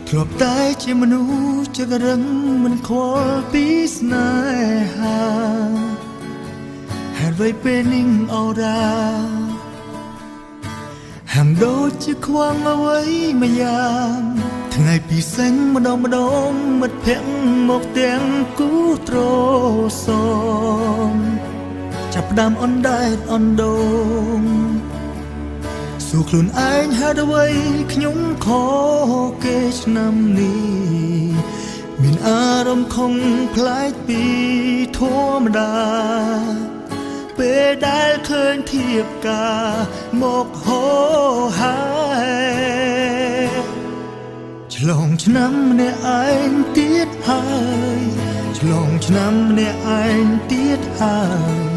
ทรบใต้ជាមនុស្សจะกระรังมันខ្វល់ពីស្នេហាហេតុអ្វីពេលនេះអរ៉ាហាំដូចជាខ្វាំងអ្វីមួយយ៉ាងថ្ងៃពីសេញម្ដងមិត្តភក្តិមកទាំងគូត្រសមចាប់ផ្ដើមអណ្ដែតអណ្ដូងសួរខ្លួនឯងហេតុអ្វីខ្ញុំខកគេឆ្នាំនេះមានអារម្មណ៍ខំប្លែកពីធម្មតាពេលដែលឃើញធៀបការមកហោហើយឆ្លងឆ្នាំម្នាក់ឯងទៀតហើយឆ្លងឆ្នាំម្នាក់ឯងទៀតហើយ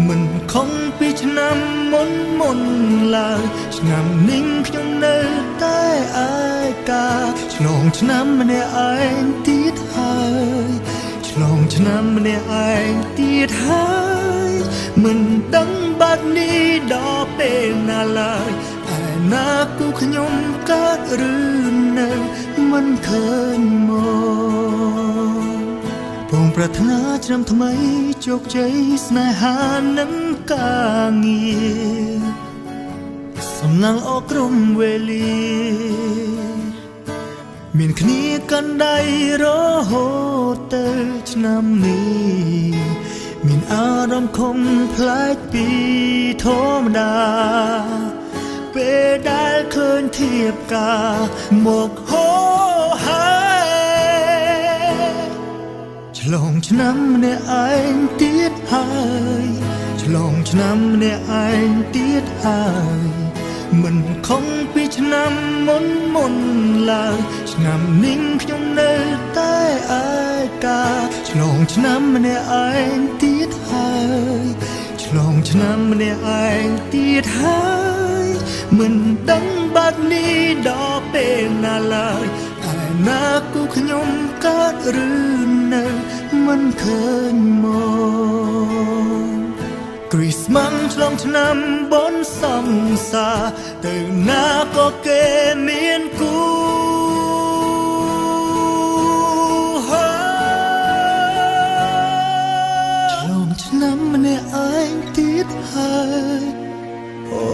មិនខំពីឆ្នាំមុនឡើយឆ្នាំនេះខ្ញុំនៅតែឯកាឆ្លងឆ្នាំម្នាក់ឯងទៀតហើយឆ្លងឆ្នាំម្នាក់ឯងទៀតហើយមិនដឹងបាត់នេះដល់ពេលណាឡើយឯណាគូខ្ញុំកើតឬនៅមិនឃើញមកពងប្រាថ្នាឆ្នាំថ្មីជោគជ័យស្នេហានិងការងារសំណាងអរក្រុមវេលាមានគ្នាកាន់ដៃរហូតទៅឆ្នាំនេះមានអារម្មណ៍ខំប្លែកពីធម្មតាពេលដែលឃើញធៀបការមកហោហើយឆ្លងឆ្នាំម្នាក់ឯងទៀតហើយឆ្លងឆ្នាំម្នាក់ឯងទៀតហើយមិនខំពីឆ្នាំមុនឡើយឆ្នាំនេះខ្ញុំនៅតែឯកាឆ្លងឆ្នាំម្នាក់ឯងទៀតហើយឆ្លងឆ្នាំម្នាក់ឯងទៀតហើយមិនដឹងបាត់នេះដល់ពេលណាឡើយឯណាគូខ្ញុំកើតឬនៅមិនឃើញមកគ្រីស្មាំឆ្លងឆ្នាំបនសំសាទៅណាក៏គេមានគូឆ្លងឆ្នាំម្នាក់ឯងទៀតហើយអូ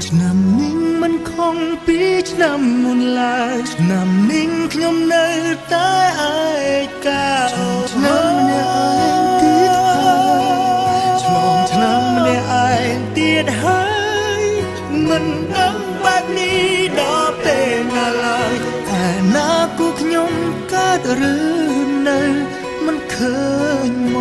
ឆ្នាំនេះមិនខំពីឆ្នាំមុនឡើយឆ្នាំនេះខ្ញុំនៅតែឯកាឆ្នាំម្នាក់ឯងទៀតហើយឆ្លងឆ្នាំម្នាក់ឯងទៀតហើយមិនដឹងបាត់នេះដល់ពេលណាឡើយឯណាគូខ្ញុំកើតឬនៅមិនឃើញមក